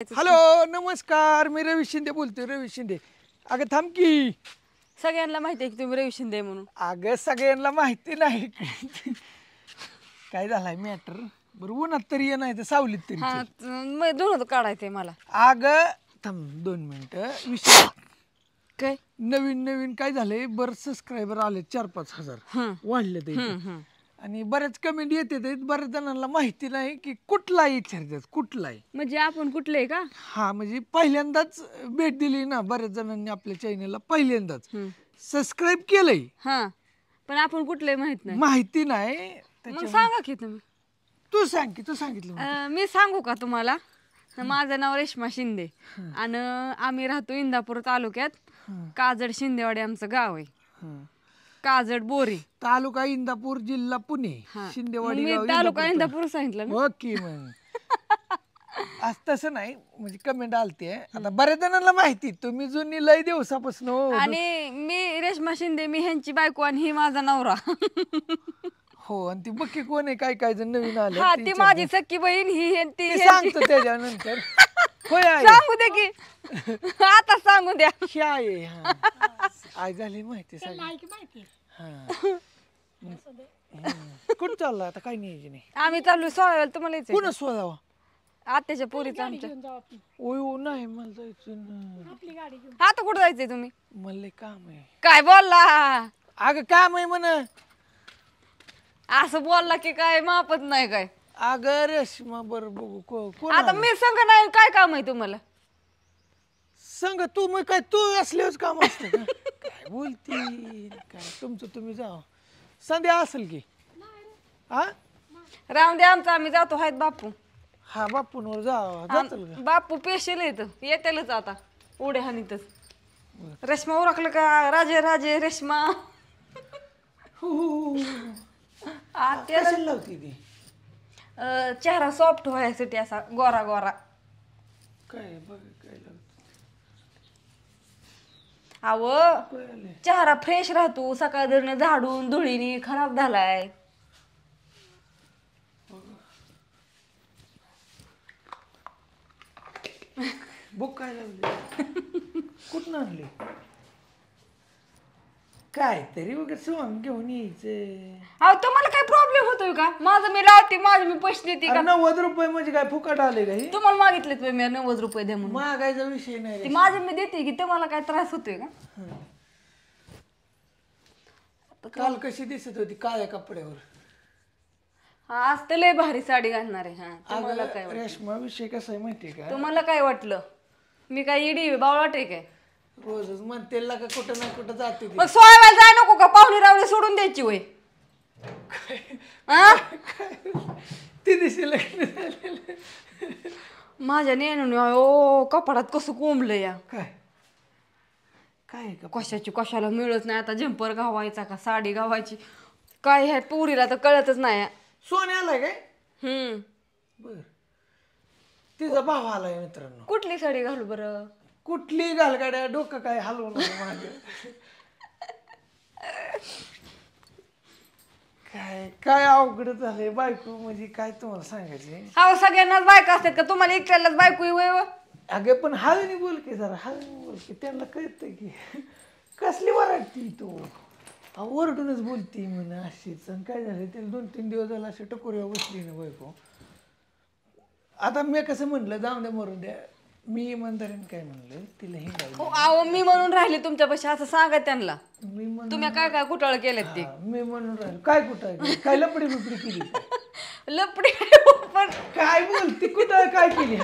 Hello नमस्कार, मी रवी शिंदे बोलतोय. रवी शिंदे. अगं थांब की. सगळ्यांना माहिती आहे की तुम्ही रवी शिंदे म्हणून. अगं सगळ्यांना माहिती नाही. काय झालाय मॅटर. बरं उन्हात तरी ये नाही तर सावलीत तरी हा चल. दोन काढायचंय मला. अगं थांब 2 मिनिटं. विषय काय नवीन नवीन काय झालंय, बरं सबस्क्रायबर आले 4-5 हजार वाढले ते. आणि बऱ्याच कमेंट येते, बऱ्याच जणांना माहिती नाही की कुठला विचारतात कुठला आहे. म्हणजे आपण कुठले का? हा म्हणजे पहिल्यांदाच भेट दिली ना बऱ्याच जणांनी आपल्या चॅनलला, पहिल्यांदाच सबस्क्राईब केलंय. हा पण आपण कुठले माहित नाही. माहिती नाही. मग सांगा की तुम्ही. तू सांग की, तू सांगितलं. मी सांगू का तुम्हाला? माझं नाव रेश्मा शिंदे आणि आम्ही राहतो इंदापूर तालुक्यात. काजड शिंदेवाडी आमचं गाव आहे. काजड बोरी तालुका इंदापूर, जिल्हा पुणे. शिंदेवाडी गाव तालुका इंदापूर सांगितलं ना. ओके. मग आज तसं नाही म्हणजे कमेंट आलते. आता बऱ्याच जणांना माहिती, तुम्ही जुनी लय दिवसापासून. आणि मी रेश्मा शिंदे, मी ह्यांची बायको आणि ही माझा नवरा. हो. आणि ती बक्की कोण आहे, काय काय जण नवीन आले. हा ती माझी सख्खी बहीण, ही ती सांगतो त्याच्यानंतर. होय सांगू दे की. आता सांगू द्या. ही आहे. आई झाली माहिती सगळी. कुठं चालला आता, काय नियोजन आहे? आम्ही चालू सोळाव्याला. तुम्हाला यायचंय? कुणा शोधावा? आत्याच्या पोरीचं आमच्या. ओय नाही, मला जायचं ना. आता कुठं जायचंय तुम्ही? मला लय काम आहे. काय बोलला? अगं काम आहे म्हण. असं बोलला की काय मापत नाही काय. अगं रेश्मा बरं बघू कोण आता मी संग नाही, काय काम आहे तुम्हाला? सांग तू. मग काय तू असल्यावर काम असतं का? काय बोलती काय, तुमचं तुम्ही जाव. संध्या असेल की. हा राहून द्या आमचं, आम्ही जातो. आहेत बापू. हा बापूंवर जाचल का? बापू पेशल येत येतेलच आता उड्या हानीतच. रेश्मा ओळखलं का? राजे राजे रेश्मा. कशाला लावती ती? चेहरा सॉफ्ट व्हायसाठी, असा गोरा गोरा. काय बघ काय लावती. अव चेहरा फ्रेश राहतो. सकाळ दरनं झाडून धुळीने खराब झालाय. बुक काय लावली? कुठं आणली? काय तरी वगैरे सोंग घेऊन यायचं. अहो तुम्हाला काय प्रॉब्लेम होतोय का? माझं मी लावते, माझं मी पैसे देते का? 90 रुपये म्हणजे काय फुकट आले का? तुम्हाला मागितलेत मी 90 रुपये द्या म्हणून. मागायचा विषय नाही. ते माझे मी देते की, तुम्हाला काय त्रास होतोय का? काल कशी दिसत होती काळ्या कपड्यावर. आज तर लय भारी साडी घालणार आहे. हा तुम्हाला काय वाटलं? रेश्मा विषय कसा आहे माहितीये का? तुम्हाला काय वाटलं? मी काय इडी बावळाट आहे काय? रोजच म्हणते का कुठं ना कुठं जाते ती. मग सोयाला जाय नको का? पाहुणे रावळे सोडून द्यायची वय. ती दिसेल. माझ्या नेनून ओ कपाडात कसं कोंबलं या. काय काय कशाची कशाला मिळत नाही आता. जम्पर घावायचा का साडी घावायची काय ह्या पोरीला तर कळतच नाही. सोने आलाय काय? बर. तिचा भाव आलाय मित्रांनो. कुठली साडी घालू बरं? कुठली घालगाड्या, डोकं काय हलवून माझं. काय काय अवघड झालंय बायको म्हणजे काय तुम्हाला सांगायचे. हा सगळ्यांनाच बायका असतात का? तुम्हाला एकट्यालाच बायको वय? अगे पण हळूनी बोल की, जरा हळूनी बोल की. त्यांना कळतंय की कसली वराडती तू. ओरडूनच बोलती म्हणा अशीच. काय झालं तिला 2-3 दिवस झाला अशी टकोरीवर बसली ना बायको. आता मी कसं म्हणलं जाऊ द्या मरून द्या. मी इमानदारीने काय म्हणलं तिला अहो मी म्हणून राहिले तुमच्यापाशी, असं सांगा त्यांना. मी तुम्ही काय काय कुटाळ केलेत ते. मी म्हणून राहिलो काय कुठं काय लपडी बिपडी केली? लपडी पण काय बोलती कुठं काय केली?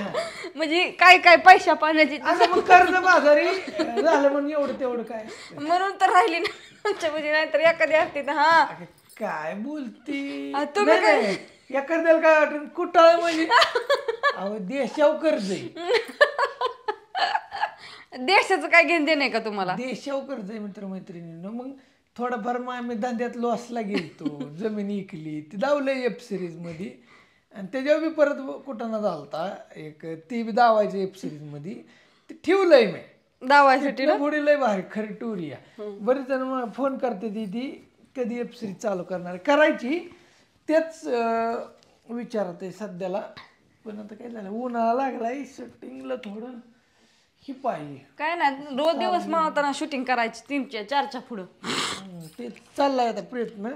म्हणजे काय काय पैशा पाण्याची असं मग कर्ज बाजारी झालं म्हणून एवढं तेवढं काय म्हणून तर राहिली ना तुमच्यापाशी. नाही तर एखादी असते ना. हा काय बोलती तुम्ही काय एखाद्याला काय वाटत कुठं म्हणजे. अहो देशाव कर्ज आहे. देशाचं काय घेण देणं आहे का तुम्हाला? देशाव कर्ज आहे मित्रमैत्रिणींनो. मग थोडाफार मग आम्ही धंद्यात लॉसला गेलतो. जमीन इकली ती दावलं वेब सिरीज मध्ये. आणि त्याच्यावर बी परत कुठं ना झालता एक ती बी दावायची वेब सिरीज मध्ये. ते ठेवलंय मी दावायसाठी. पुढे लय भारी खरी टुरिया. बरेच जण मला फोन करते ती कधी वेब सिरीज चालू करणार करायची. तेच विचारत आहे सध्याला. पण आता काय झालं उन्हाळा लागलाय शूटिंगला थोडं ही पाहिजे. काय नाही रोज दिवस मावताना शूटिंग करायची 3-4च्या पुढं. ते चाललाय आता प्रयत्न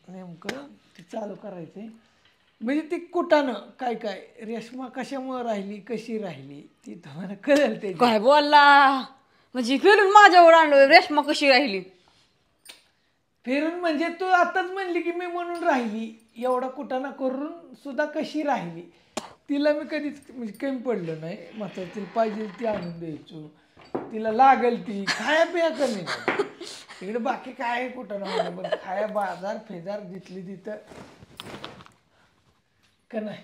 नेमकं ते चालू करायचंय. म्हणजे ती कुटानं काय काय रेशमा कशामुळे राहिली कशी राहिली ती तुम्हाला कळेल ते. काय बोलला म्हणजे फिरून माझ्यावर आणलो रेशमा कशी राहिली. फिरून म्हणजे तू आताच म्हणली की मी म्हणून राहिली एवढा कुटाणा करून सुद्धा कशी राहिली. तिला मी कधीच म्हणजे कमी पडलं नाही मात्र तिला पाहिजे ती आणून द्यायचो. तिला लागल ती खाया पिया कमी नाही तिकडे बाकी काय कुटाणा म्हणलं पण खाया बाजार फेजार जिथली तिथं का नाही.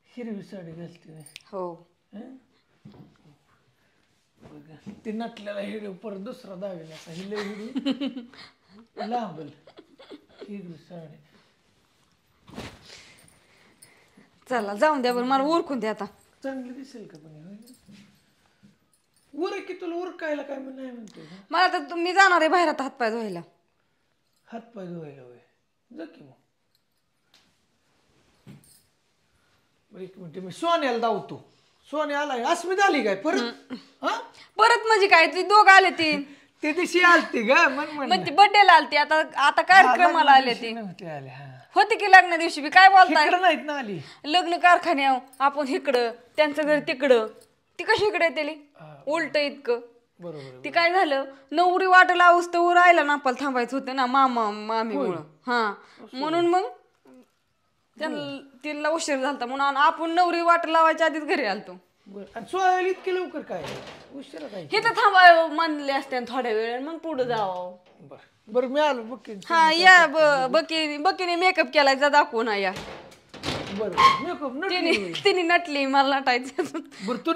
हिरवी साडी घालते नाही. हो बघा ते नटलेला हिडू परत दुसरा दावेल असा हिले हिडू लांबल हिरवी साडी. चला जाऊन द्या बरं मला उरकून द्या आता. चांगली दिसेल का पण उर की तुला उरकायला काय नाही म्हणते का? मला तर मी जाणार आहे बाहेर आता हातपाय धुवायला. हात पाय धुवायला होय जा की मग. एक मिनिट मी सोन्याला धावतो. सोन्या आलाय अस्मिता आली काय परत हा परत म्हणजे काय ती दोघं आले ती ते दिवशी आलती ग मग ती बर्थडेला आलती आता आता कार्यक्रमाला आले ती नव्हते आले हा होती की लग्न दिवशी बी काय बोलताय. इकडं नाहीत ना आली लग्न कारखान्यावर आपण इकडं त्यांचं घर तिकडं ती कशी इकडे येतेली उलट इतकं. बरोबर ती काय झालं नवरी वाट लावूस तर राहिला नापाला थांबायचं होतं ना मामा मामीमुळं हा म्हणून मग त्यांना तिला उशीर झालता म्हणून आपण नवरी वाट लावायच्या आधीच घरी आलतो. बरं आणि सोयाला इतके लवकर काय उशिरा काय हे तर थांबाय म्हणले असते थोड्या वेळ मग पुढे जावं. बरं बरं मी आलो बघ हा या बकीने मेकअप केलाय जा दाखवू ना या. बरं मेकअप तिने नटली मला नटायचं बरं तू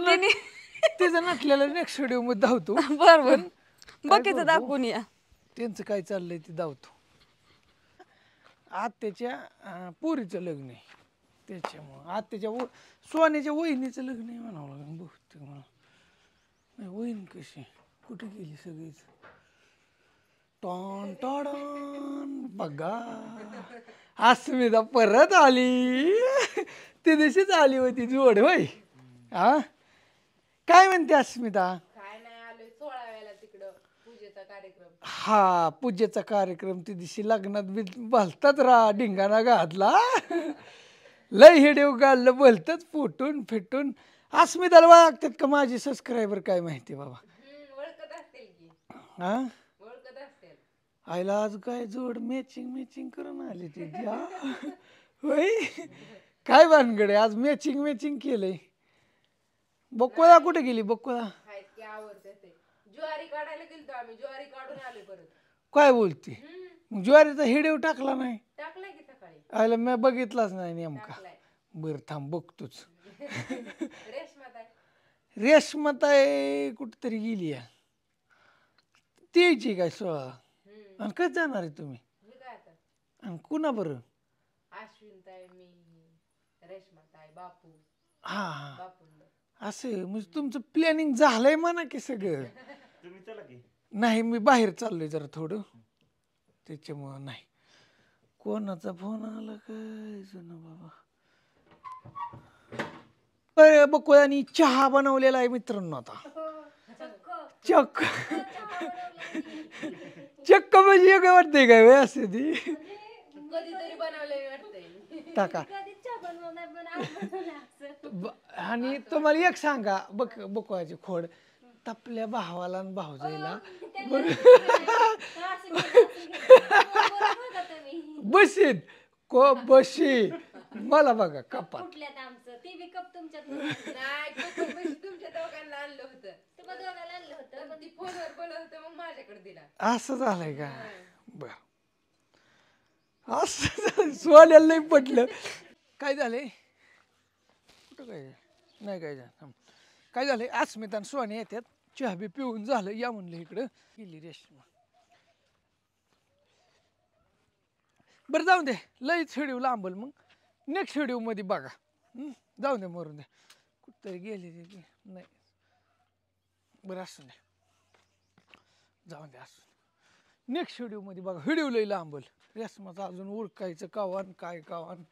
तिचं नटलेलं नेक्स्ट व्हिडिओ मध्ये धावतो. बरोबर बकीचं दाखवून या त्यांचं काय चाललंय ते धावतो. आत्याच्या पोरीचं लग्न आहे त्याच्यामुळं आत्याच्या सोन्याच्या वहिनीचं लग्न आहे म्हणावं लागेल बहुतेक मला. वहीन कशी कुठे गेली सगळीच टॉन टॉडॉन बघा अस्मिता परत आली. ती दिवशीच आली होती जोड होय हा काय म्हणते अस्मिता. हा पूजेचा कार्यक्रम ती दिवशी लग्नात भलताच ढिंगाणा घातला लय हिडीव गाडलं भलतच फुटून फिटून. अस्मिताला वागतात का माझे सबस्क्रायबर काय माहिती बाबा हा आईला आज काय जोड मॅचिंग करून आली ती होय काय भानगडे आज मॅचिंग केलंय. बकुळा कुठे गेली बकुळा ज्वारी काढायला गेलतो आम्ही ज्वारी काढून आले परत. काय बोलते मग ज्वारीचा हिडीव टाकला नाही. टाकलाय की सकाळी आयला मी बघितलाच नाही नेमका. टाकलाय. बरं थांब बघतोच. रेशमाताई रेशमाताई कुठेतरी गेली या ती यायची काय 16 आणि कधी जाणार आहे तुम्ही मी काय आता आणि कुणा बरं अश्विनताई मी रेशमाताई बापू हा हा बापू असं म्हणजे तुमचं प्लॅनिंग झालंय म्हणा की सगळं. नाही मी बाहेर चाललोय जरा थोडं त्याच्यामुळं नाही. कोणाचा फोन आला काय जुना बाबा. बकुळ्यानी चहा बनवलेला आहे मित्रांनो आता चक्क चक्क म्हणजे काय वाटतंय काय वेळ असते ती कधीतरी बनवले वाटतंय टाका. आणि तुम्हाला एक सांगा बकुळ्याची खोड तपल्या भावाला आणि भाऊजाईला बशीत को बशी मला बघा कपात असं झालंय का बर असं सोन्याला नाही पटलं. काय झालंय कुठं काय नाही काय झालंय अस्मिता आणि सोन्या येतात चहा बी पिऊन झालं या म्हणलं इकडं गेली रेशमा. बरं जाऊ दे लईच व्हिडिओ लांबल मग नेक्स्ट व्हिडिओ मध्ये बघा. जाऊ दे मरून दे कुठतरी गेले ते नाही बरं असं नाही जाऊ दे असं नेक्स्ट व्हिडिओ मध्ये बघा. व्हिडिओ लई लांबल रेशमाचं अजून ओळखायचं कावान काय कावान